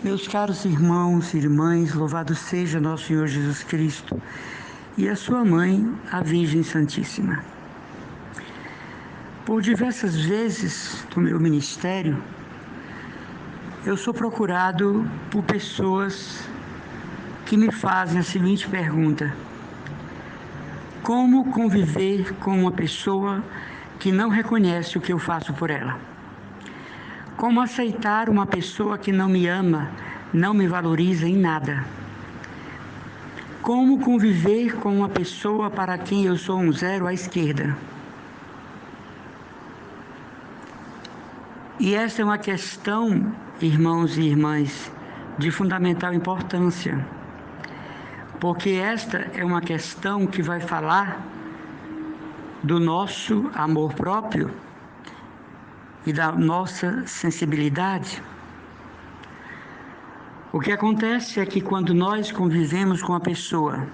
Meus caros irmãos e irmãs, louvado seja nosso Senhor Jesus Cristo e a sua mãe, a Virgem Santíssima. Por diversas vezes no meu ministério, eu sou procurado por pessoas que me fazem a seguinte pergunta: como conviver com uma pessoa que não reconhece o que eu faço por ela? Como aceitar uma pessoa que não me ama, não me valoriza em nada? Como conviver com uma pessoa para quem eu sou um zero à esquerda? E essa é uma questão, irmãos e irmãs, de fundamental importância, porque esta é uma questão que vai falar do nosso amor próprio e da nossa sensibilidade. O que acontece é que quando nós convivemos com a pessoa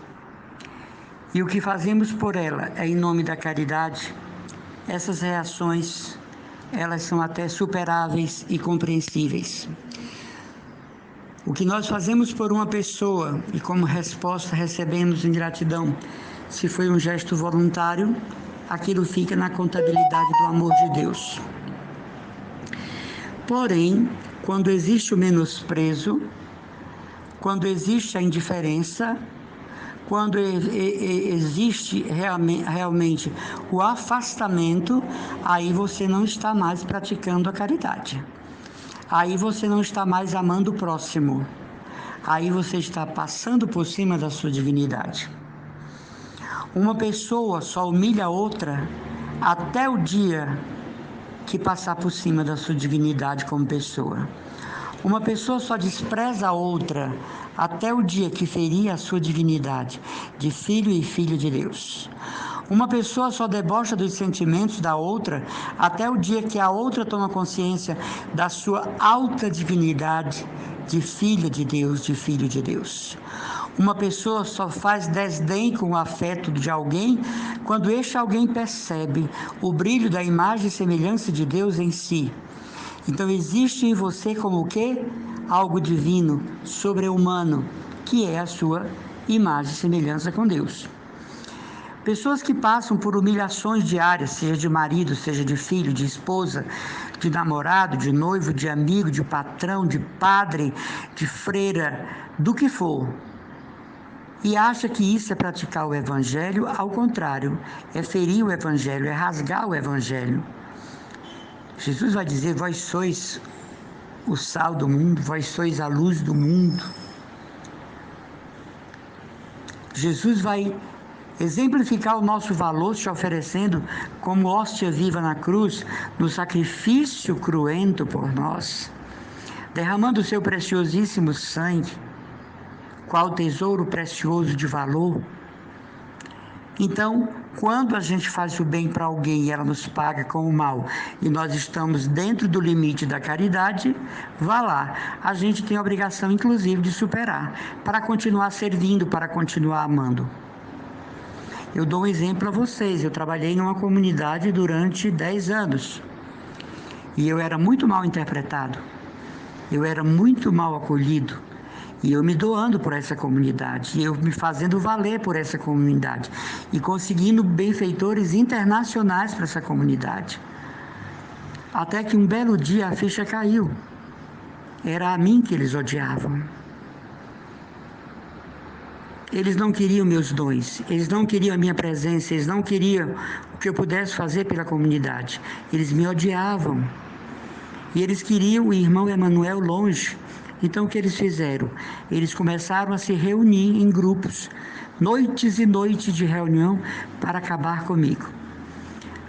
e o que fazemos por ela é em nome da caridade, essas reações, elas são até superáveis e compreensíveis. O que nós fazemos por uma pessoa e como resposta recebemos ingratidão, se foi um gesto voluntário, aquilo fica na contabilidade do amor de Deus. Porém, quando existe o menosprezo, quando existe a indiferença, quando existe realmente o afastamento, aí você não está mais praticando a caridade. Aí você não está mais amando o próximo. Aí você está passando por cima da sua divinidade. Uma pessoa só humilha a outra até o dia que passar por cima da sua divinidade como pessoa. Uma pessoa só despreza a outra até o dia que ferir a sua divinidade de filho e filha de Deus. Uma pessoa só debocha dos sentimentos da outra até o dia que a outra toma consciência da sua alta divinidade de filha de Deus, de filho de Deus. Uma pessoa só faz desdém com o afeto de alguém quando este alguém percebe o brilho da imagem e semelhança de Deus em si. Então existe em você como o quê? Algo divino, sobre-humano, que é a sua imagem e semelhança com Deus. Pessoas que passam por humilhações diárias, seja de marido, seja de filho, de esposa, de namorado, de noivo, de amigo, de patrão, de padre, de freira, do que for, e acha que isso é praticar o Evangelho, ao contrário, é ferir o Evangelho, é rasgar o Evangelho. Jesus vai dizer: vós sois o sal do mundo, vós sois a luz do mundo. Jesus vai exemplificar o nosso valor se oferecendo como hóstia viva na cruz, no sacrifício cruento por nós, derramando o seu preciosíssimo sangue, qual tesouro precioso de valor. Então, quando a gente faz o bem para alguém e ela nos paga com o mal, e nós estamos dentro do limite da caridade, vá lá. A gente tem a obrigação, inclusive, de superar, para continuar servindo, para continuar amando. Eu dou um exemplo a vocês. Eu trabalhei numa comunidade durante 10 anos. E eu era muito mal interpretado. Eu era muito mal acolhido. E eu me doando por essa comunidade. E eu me fazendo valer por essa comunidade. E conseguindo benfeitores internacionais para essa comunidade. Até que um belo dia a ficha caiu. Era a mim que eles odiavam. Eles não queriam meus dons, eles não queriam a minha presença, eles não queriam o que eu pudesse fazer pela comunidade. Eles me odiavam. E eles queriam o irmão Emanuel longe. Então o que eles fizeram? Eles começaram a se reunir em grupos, noites e noites de reunião para acabar comigo.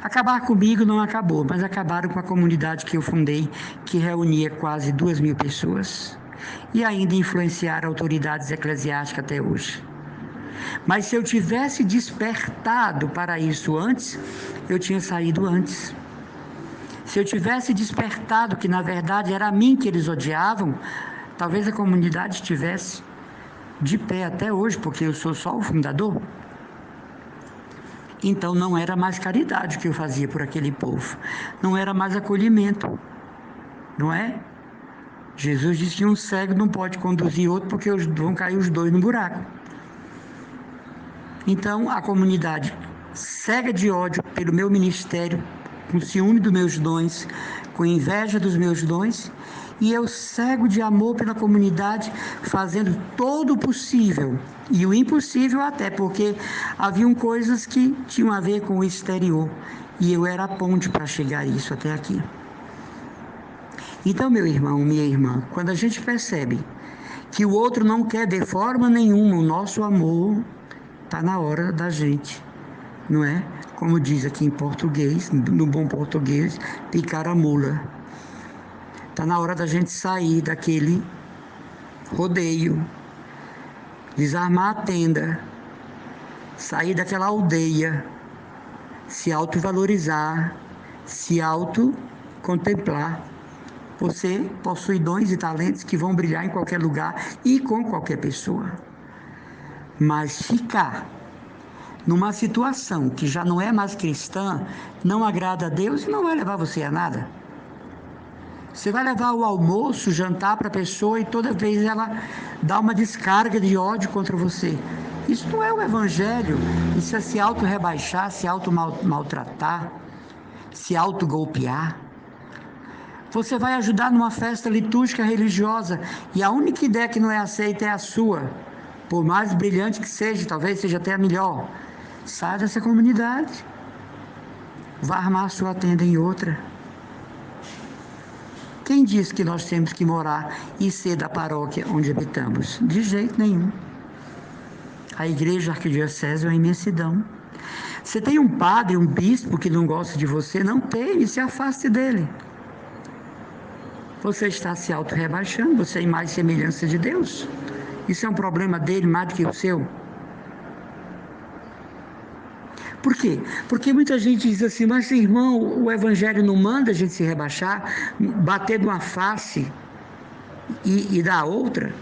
Acabar comigo não acabou, mas acabaram com a comunidade que eu fundei, que reunia quase 2.000 pessoas. E ainda influenciaram autoridades eclesiásticas até hoje. Mas se eu tivesse despertado para isso antes, eu tinha saído antes. Se eu tivesse despertado que na verdade era a mim que eles odiavam, talvez a comunidade estivesse de pé até hoje, porque eu sou só o fundador. Então não era mais caridade que eu fazia por aquele povo, não era mais acolhimento, não é? Jesus disse que um cego não pode conduzir outro porque vão cair os dois no buraco. Então, a comunidade cega de ódio pelo meu ministério, com ciúme dos meus dons, com inveja dos meus dons, e eu cego de amor pela comunidade, fazendo todo o possível e o impossível até, porque haviam coisas que tinham a ver com o exterior, e eu era a ponte para chegar isso até aqui. Então, meu irmão, minha irmã, quando a gente percebe que o outro não quer de forma nenhuma o nosso amor, está na hora da gente, não é? Como diz aqui em português, no bom português, picar a mula. Está na hora da gente sair daquele rodeio, desarmar a tenda, sair daquela aldeia, se autovalorizar, se autocontemplar. Você possui dons e talentos que vão brilhar em qualquer lugar e com qualquer pessoa. Mas ficar numa situação que já não é mais cristã, não agrada a Deus e não vai levar você a nada. Você vai levar o almoço, o jantar para a pessoa e toda vez ela dá uma descarga de ódio contra você. Isso não é o evangelho, isso é se auto-rebaixar, se auto-maltratar, se auto-golpear. Você vai ajudar numa festa litúrgica religiosa e a única ideia que não é aceita é a sua. Por mais brilhante que seja, talvez seja até a melhor. Sai dessa comunidade. Vá armar sua tenda em outra. Quem diz que nós temos que morar e ser da paróquia onde habitamos? De jeito nenhum. A igreja arquidiocese é uma imensidão. Você tem um padre, um bispo que não gosta de você? Não tem, se afaste dele. Você está se auto-rebaixando, você é imagem e semelhança de Deus. Isso é um problema dele mais do que o seu. Por quê? Porque muita gente diz assim, mas irmão, o evangelho não manda a gente se rebaixar, bater de uma face e da outra.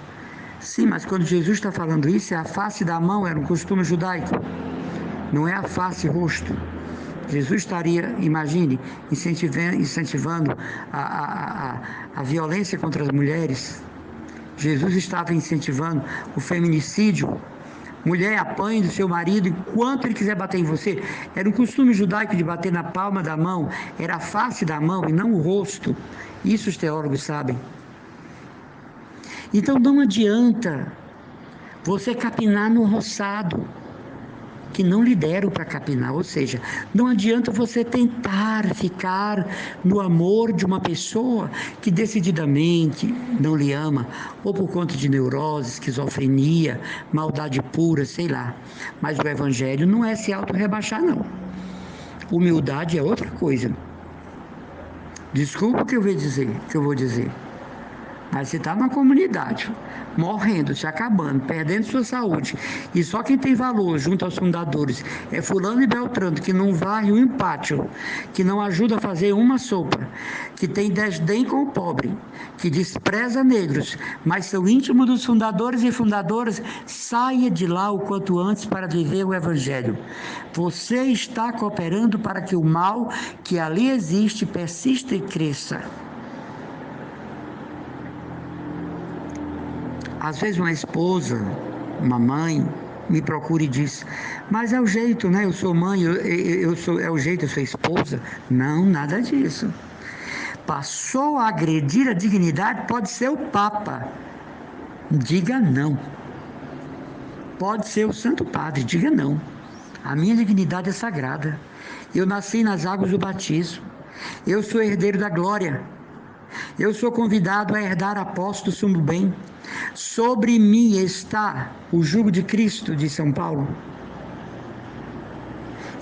Sim, mas quando Jesus está falando isso, é a face da mão, era um costume judaico. Não é a face, rosto. Jesus estaria, imagine, incentivando a violência contra as mulheres. Jesus estava incentivando o feminicídio. Mulher apanha do seu marido enquanto ele quiser bater em você. Era um costume judaico de bater na palma da mão. Era a face da mão e não o rosto. Isso os teólogos sabem. Então não adianta você capinar no roçado que não lhe deram para capinar, ou seja, não adianta você tentar ficar no amor de uma pessoa que decididamente não lhe ama, ou por conta de neurose, esquizofrenia, maldade pura, sei lá. Mas o evangelho não é se auto-rebaixar, não. Humildade é outra coisa. Desculpa o que eu vou dizer. Mas você está numa comunidade, morrendo, se acabando, perdendo sua saúde, e só quem tem valor junto aos fundadores é fulano e beltrano, que não varre um empátio, que não ajuda a fazer uma sopa, que tem desdém com o pobre, que despreza negros, mas são íntimos dos fundadores e fundadoras, saia de lá o quanto antes para viver o evangelho. Você está cooperando para que o mal que ali existe persista e cresça. Às vezes uma esposa, uma mãe, me procura e diz, mas é o jeito, né? Eu sou mãe, é o jeito, eu sou esposa. Não, nada disso. Passou a agredir a dignidade, pode ser o Papa. Diga não. Pode ser o Santo Padre, diga não. A minha dignidade é sagrada. Eu nasci nas águas do batismo. Eu sou herdeiro da glória. Eu sou convidado a herdar a posse do sumo bem. Sobre mim está o jugo de Cristo, de São Paulo.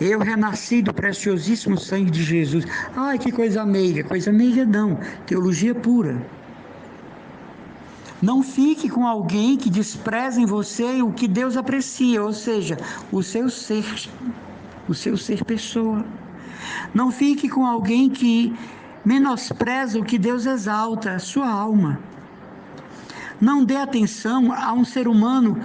Eu renasci do preciosíssimo sangue de Jesus. Ai, que coisa meiga. Coisa meiga não. Teologia pura. Não fique com alguém que despreza em você o que Deus aprecia, ou seja, o seu ser pessoa. Não fique com alguém que menospreza o que Deus exalta, a sua alma. Não dê atenção a um ser humano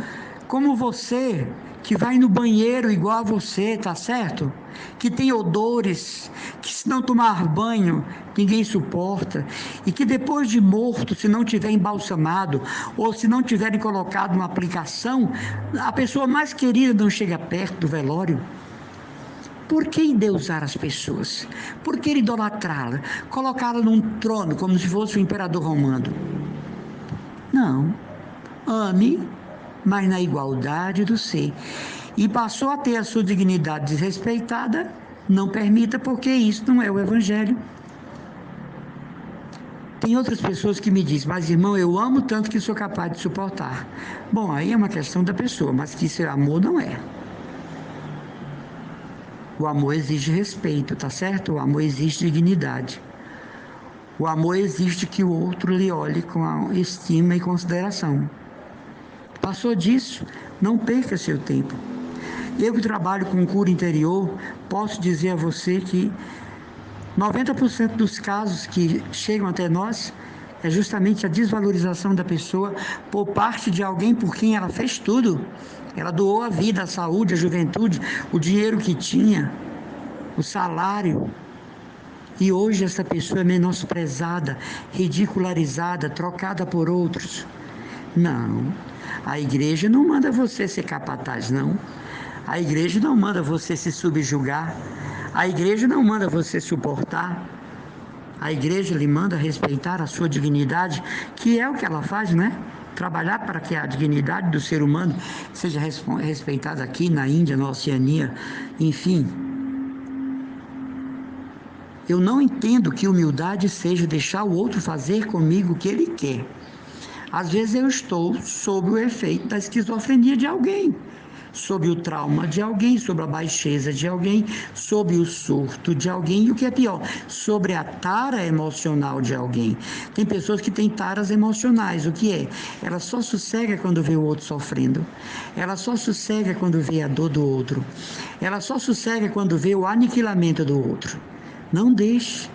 como você, que vai no banheiro igual a você, tá certo? Que tem odores, que se não tomar banho, ninguém suporta, e que depois de morto, se não tiver embalsamado, ou se não tiverem colocado uma aplicação, a pessoa mais querida não chega perto do velório. Por que endeusar as pessoas? Por que idolatrá-la? Colocá-la num trono como se fosse o imperador romano? Não. Ame, mas na igualdade do ser. E passou a ter a sua dignidade desrespeitada, não permita, porque isso não é o Evangelho. Tem outras pessoas que me dizem, mas irmão, eu amo tanto que sou capaz de suportar. Bom, aí é uma questão da pessoa, mas que isso é amor, não é. O amor exige respeito, tá certo? O amor exige dignidade. O amor exige que o outro lhe olhe com estima e consideração. Passou disso, não perca seu tempo. Eu que trabalho com cura interior, posso dizer a você que 90% dos casos que chegam até nós é justamente a desvalorização da pessoa por parte de alguém por quem ela fez tudo. Ela doou a vida, a saúde, a juventude, o dinheiro que tinha, o salário. E hoje essa pessoa é menosprezada, ridicularizada, trocada por outros. Não, a igreja não manda você ser capataz, não. A igreja não manda você se subjugar. A igreja não manda você suportar. A igreja lhe manda respeitar a sua dignidade, que é o que ela faz, né? Trabalhar para que a dignidade do ser humano seja respeitada aqui na Índia, na Oceania, enfim. Eu não entendo que humildade seja deixar o outro fazer comigo o que ele quer. Às vezes eu estou sob o efeito da esquizofrenia de alguém, sob o trauma de alguém, sobre a baixeza de alguém, sob o surto de alguém e o que é pior, sobre a tara emocional de alguém. Tem pessoas que têm taras emocionais, o que é? Ela só sossega quando vê o outro sofrendo, ela só sossega quando vê a dor do outro, ela só sossega quando vê o aniquilamento do outro. Não deixe,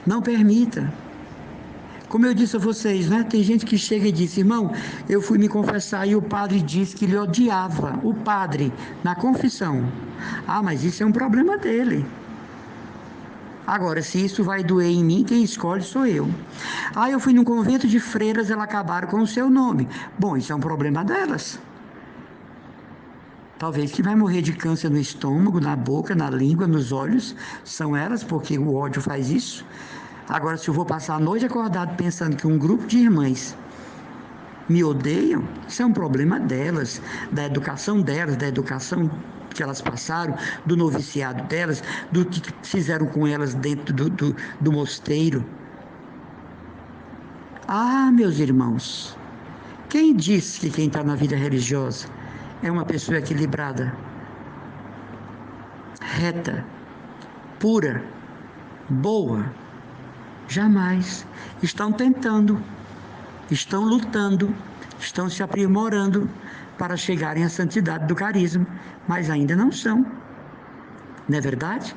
não permita. Como eu disse a vocês, né? Tem gente que chega e diz, irmão, eu fui me confessar e o padre disse que ele odiava, o padre, na confissão. Ah, mas isso é um problema dele. Agora, se isso vai doer em mim, quem escolhe sou eu. Ah, eu fui num convento de freiras, elas acabaram com o seu nome. Bom, isso é um problema delas. Talvez que vai morrer de câncer no estômago, na boca, na língua, nos olhos, são elas, porque o ódio faz isso. Agora, se eu vou passar a noite acordado pensando que um grupo de irmãs me odeiam, isso é um problema delas, da educação que elas passaram, do noviciado delas, do que fizeram com elas dentro do mosteiro. Ah, meus irmãos, quem disse que quem está na vida religiosa é uma pessoa equilibrada, reta, pura, boa? Jamais. Estão tentando, estão lutando, estão se aprimorando para chegarem à santidade do carisma, mas ainda não são. Não é verdade?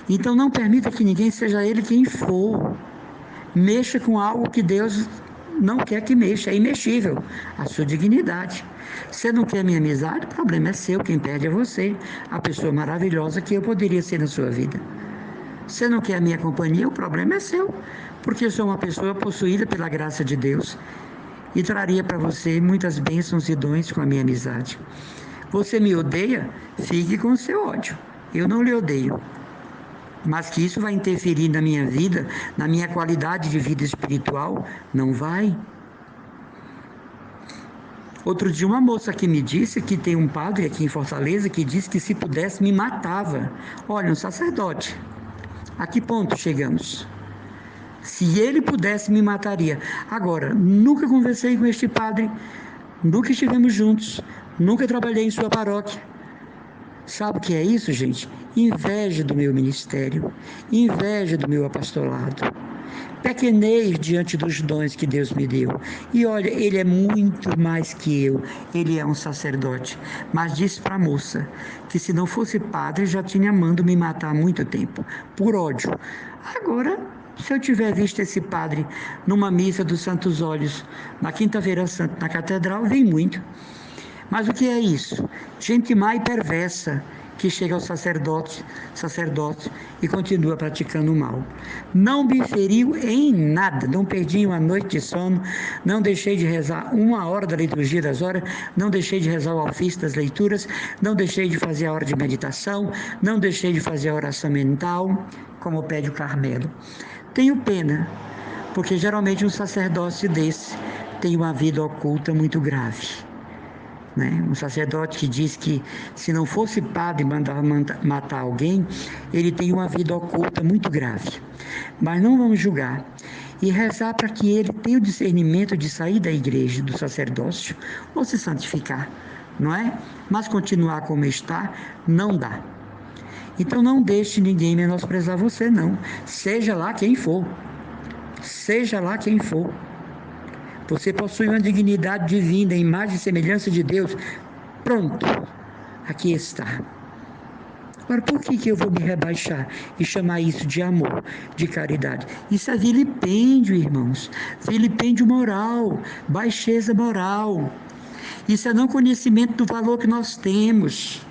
Então não permita que ninguém, seja ele quem for, mexa com algo que Deus não quer que mexa, é imexível, a sua dignidade. Você não quer minha amizade? O problema é seu, quem perde é você, a pessoa maravilhosa que eu poderia ser na sua vida. Você não quer a minha companhia? O problema é seu, porque eu sou uma pessoa possuída pela graça de Deus e traria para você muitas bênçãos e dons com a minha amizade. Você me odeia? Fique com o seu ódio. Eu não lhe odeio. Mas que isso vai interferir na minha vida, na minha qualidade de vida espiritual? Não vai. Outro dia uma moça aqui me disse que tem um padre aqui em Fortaleza que disse que se pudesse me matava. Olha, um sacerdote. A que ponto chegamos? Se ele pudesse, me mataria. Agora, nunca conversei com este padre, nunca estivemos juntos, nunca trabalhei em sua paróquia. Sabe o que é isso, gente? Inveja do meu ministério, inveja do meu apostolado. Pequenez diante dos dons que Deus me deu. E olha, ele é muito mais que eu, ele é um sacerdote. Mas disse para a moça que se não fosse padre já tinha mandado me matar há muito tempo, por ódio. Agora, se eu tiver visto esse padre numa missa dos Santos Olhos, na Quinta-feira Santa, na Catedral, vem muito. Mas o que é isso? Gente má e perversa que chega ao sacerdote e continua praticando o mal. Não me feriu em nada, não perdi uma noite de sono, não deixei de rezar 1 hora da liturgia das horas, não deixei de rezar o ofício das leituras, não deixei de fazer a hora de meditação, não deixei de fazer a oração mental, como pede o Carmelo. Tenho pena, porque geralmente um sacerdócio desse tem uma vida oculta muito grave. Um sacerdote que diz que se não fosse padre e mandava matar alguém, ele tem uma vida oculta muito grave. Mas não vamos julgar e rezar para que ele tenha o discernimento de sair da igreja, do sacerdócio, ou se santificar, não é? Mas continuar como está, não dá. Então não deixe ninguém menosprezar você, não. Seja lá quem for. Seja lá quem for. Você possui uma dignidade divina, imagem e semelhança de Deus. Pronto, aqui está. Agora, por que eu vou me rebaixar e chamar isso de amor, de caridade? Isso é vilipêndio, irmãos. Vilipêndio moral, baixeza moral. Isso é não conhecimento do valor que nós temos.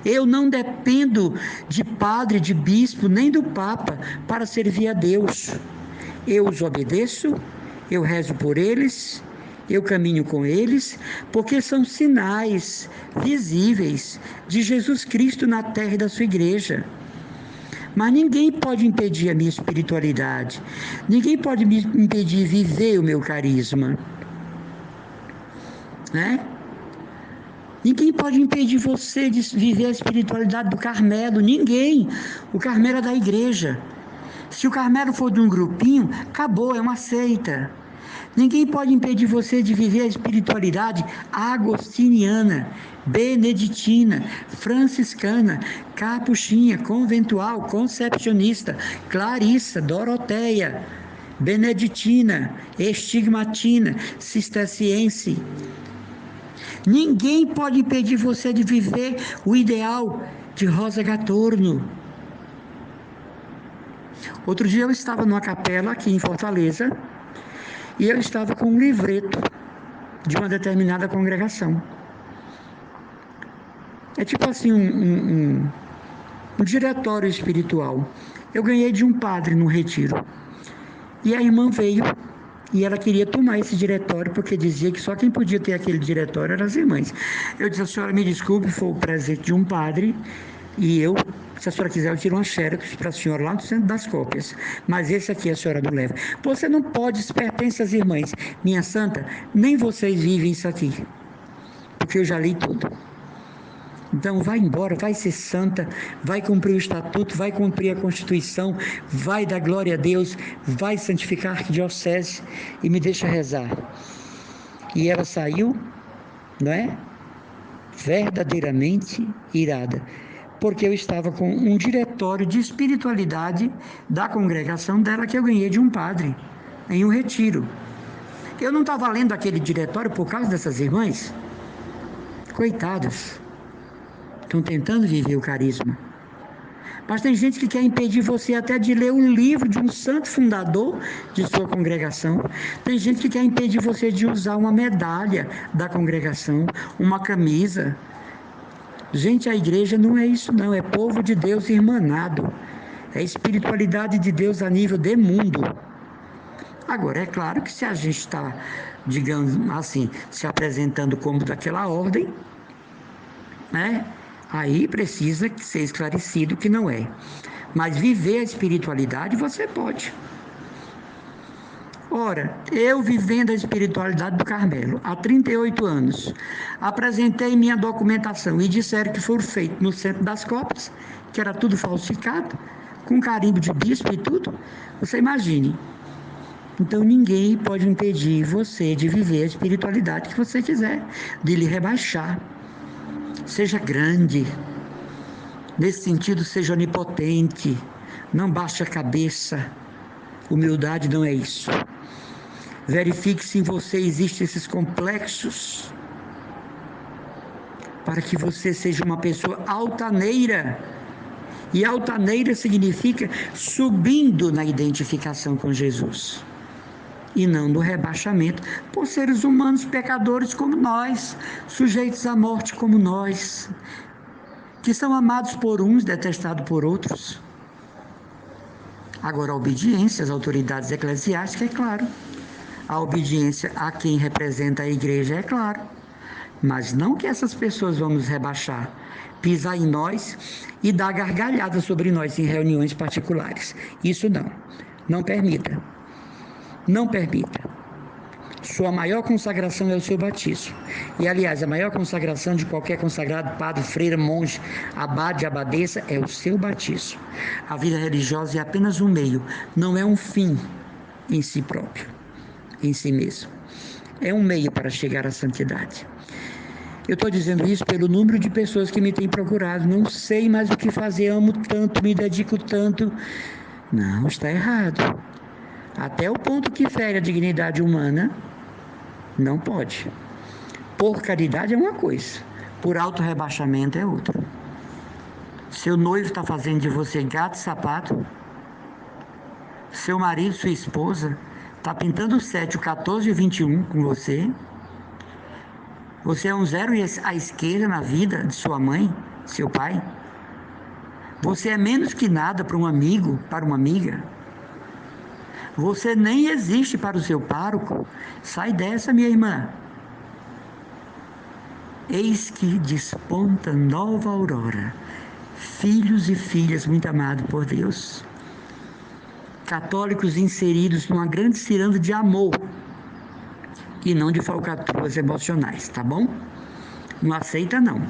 Eu não dependo de padre, de bispo, nem do Papa para servir a Deus. Eu os obedeço, eu rezo por eles, eu caminho com eles, porque são sinais visíveis de Jesus Cristo na terra e da sua igreja. Mas ninguém pode impedir a minha espiritualidade, ninguém pode me impedir de viver o meu carisma, né? Ninguém pode impedir você de viver a espiritualidade do Carmelo, ninguém. O Carmelo é da igreja. Se o Carmelo for de um grupinho, acabou, é uma seita. Ninguém pode impedir você de viver a espiritualidade agostiniana, beneditina, franciscana, capuchinha, conventual, concepcionista, clarissa, doroteia, beneditina, estigmatina, cisterciense. Ninguém pode impedir você de viver o ideal de Rosa Gatorno. Outro dia eu estava numa capela aqui em Fortaleza e eu estava com um livreto de uma determinada congregação. É tipo assim um diretório espiritual. Eu ganhei de um padre no retiro. E a irmã veio e ela queria tomar esse diretório porque dizia que só quem podia ter aquele diretório eram as irmãs. Eu disse: a senhora me desculpe, foi o presente de um padre e eu, se a senhora quiser, eu tiro uma xerox para a senhora lá no centro das cópias, mas esse aqui a senhora não leva. Você não pode, isso pertence às irmãs. Minha santa, nem vocês vivem isso aqui, porque eu já li tudo. Então vai embora, vai ser santa, vai cumprir o estatuto, vai cumprir a Constituição, vai dar glória a Deus, vai santificar a arquidiocese e me deixa rezar. E ela saiu, não é? Verdadeiramente irada, porque eu estava com um diretório de espiritualidade da congregação dela que eu ganhei de um padre, em um retiro. Eu não estava lendo aquele diretório por causa dessas irmãs? Coitadas. Estão tentando viver o carisma. Mas tem gente que quer impedir você até de ler um livro de um santo fundador de sua congregação. Tem gente que quer impedir você de usar uma medalha da congregação, uma camisa. Gente, a igreja não é isso não, é povo de Deus irmanado. É espiritualidade de Deus a nível de mundo. Agora, é claro que se a gente está, digamos assim, se apresentando como daquela ordem, né? Aí precisa ser esclarecido que não é. Mas viver a espiritualidade você pode. Ora, eu vivendo a espiritualidade do Carmelo há 38 anos, apresentei minha documentação e disseram que foi feito no centro das cópias, que era tudo falsificado, com carimbo de bispo e tudo. Você imagine. Então ninguém pode impedir você de viver a espiritualidade que você quiser, de lhe rebaixar. Seja grande, nesse sentido seja onipotente, não baixe a cabeça. Humildade não é isso. Verifique se em você existem esses complexos, para que você seja uma pessoa altaneira. E altaneira significa subindo na identificação com Jesus. e não do rebaixamento, por seres humanos pecadores como nós, sujeitos à morte como nós, que são amados por uns, detestados por outros. Agora, a obediência às autoridades eclesiásticas, é claro. A obediência a quem representa a igreja, é claro. Mas não que essas pessoas vão nos rebaixar, pisar em nós e dar gargalhada sobre nós em reuniões particulares. Isso não. Não permita. Não permita. Sua maior consagração é o seu batismo. E, aliás, a maior consagração de qualquer consagrado, padre, freira, monge, abade, abadesa, é o seu batismo. A vida religiosa é apenas um meio, não é um fim em si próprio, em si mesmo. É um meio para chegar à santidade. Eu estou dizendo isso pelo número de pessoas que me têm procurado. Não sei mais o que fazer, amo tanto, me dedico tanto. Não, está errado. Até o ponto que fere a dignidade humana, não pode. Por caridade é uma coisa, por auto-rebaixamento é outra. Seu noivo está fazendo de você gato e sapato, seu marido, sua esposa, está pintando o 7, o 14 e o 21 com você. Você é um zero à esquerda na vida de sua mãe, seu pai. Você é menos que nada para um amigo, para uma amiga. Você nem existe para o seu pároco. Sai dessa, minha irmã. Eis que desponta nova aurora. Filhos e filhas muito amados por Deus. Católicos inseridos numa grande ciranda de amor e não de falcatruas emocionais, tá bom? Não aceita, não.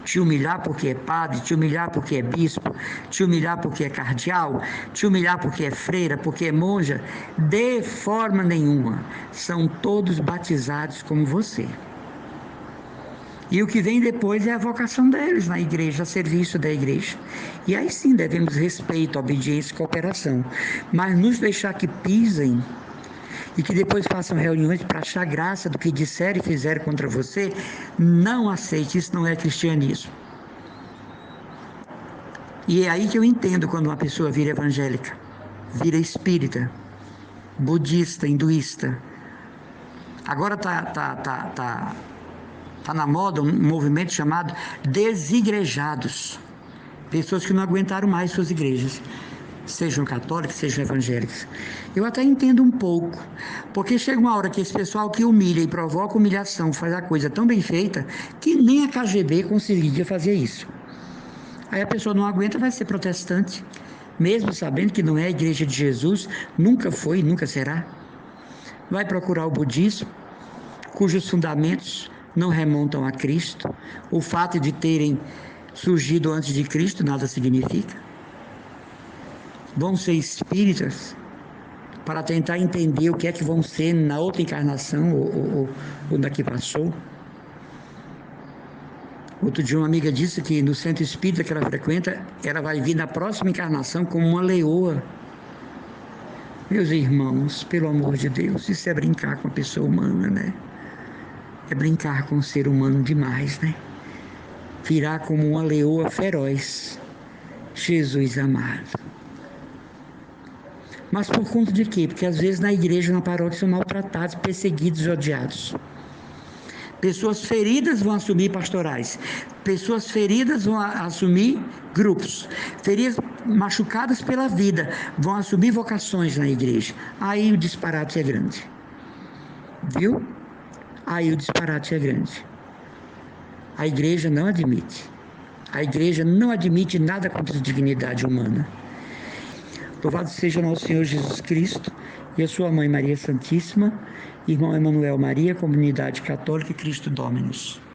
Te humilhar porque é padre, te humilhar porque é bispo, te humilhar porque é cardeal, te humilhar porque é freira, porque é monja, de forma nenhuma. São todos batizados como você. E o que vem depois é a vocação deles na igreja, a serviço da igreja. E aí sim devemos respeito, obediência e cooperação. Mas nos deixar que pisem e que depois façam reuniões para achar graça do que disseram e fizeram contra você, não aceite, isso não é cristianismo. E é aí que eu entendo quando uma pessoa vira evangélica, vira espírita, budista, hinduísta. Agora tá na moda um movimento chamado desigrejados, pessoas que não aguentaram mais suas igrejas, sejam católicos, sejam evangélicos. Eu até entendo um pouco, porque chega uma hora que esse pessoal que humilha e provoca humilhação faz a coisa tão bem feita que nem a KGB conseguiria fazer isso. Aí a pessoa não aguenta, vai ser protestante, mesmo sabendo que não é a igreja de Jesus, nunca foi e nunca será. Vai procurar o budismo, cujos fundamentos não remontam a Cristo. O fato de terem surgido antes de Cristo nada significa. Vão ser espíritas para tentar entender o que é que vão ser na outra encarnação ou na que passou. Outro dia uma amiga disse que no centro espírita que ela frequenta, ela vai vir na próxima encarnação como uma leoa. Meus irmãos, pelo amor de Deus, isso é brincar com a pessoa humana, né? É brincar com o ser humano demais, né? Virar como uma leoa feroz. Jesus amado. Mas por conta de quê? Porque às vezes na igreja, na paróquia, são maltratados, perseguidos, odiados. Pessoas feridas vão assumir pastorais. Pessoas feridas vão assumir grupos. Feridas machucadas pela vida vão assumir vocações na igreja. Aí o disparate é grande. Viu? Aí o disparate é grande. A igreja não admite. A igreja não admite nada contra a dignidade humana. Louvado seja nosso Senhor Jesus Cristo e a sua mãe Maria Santíssima, irmão Emanuel Maria, Comunidade Católica e Cristo Dominus.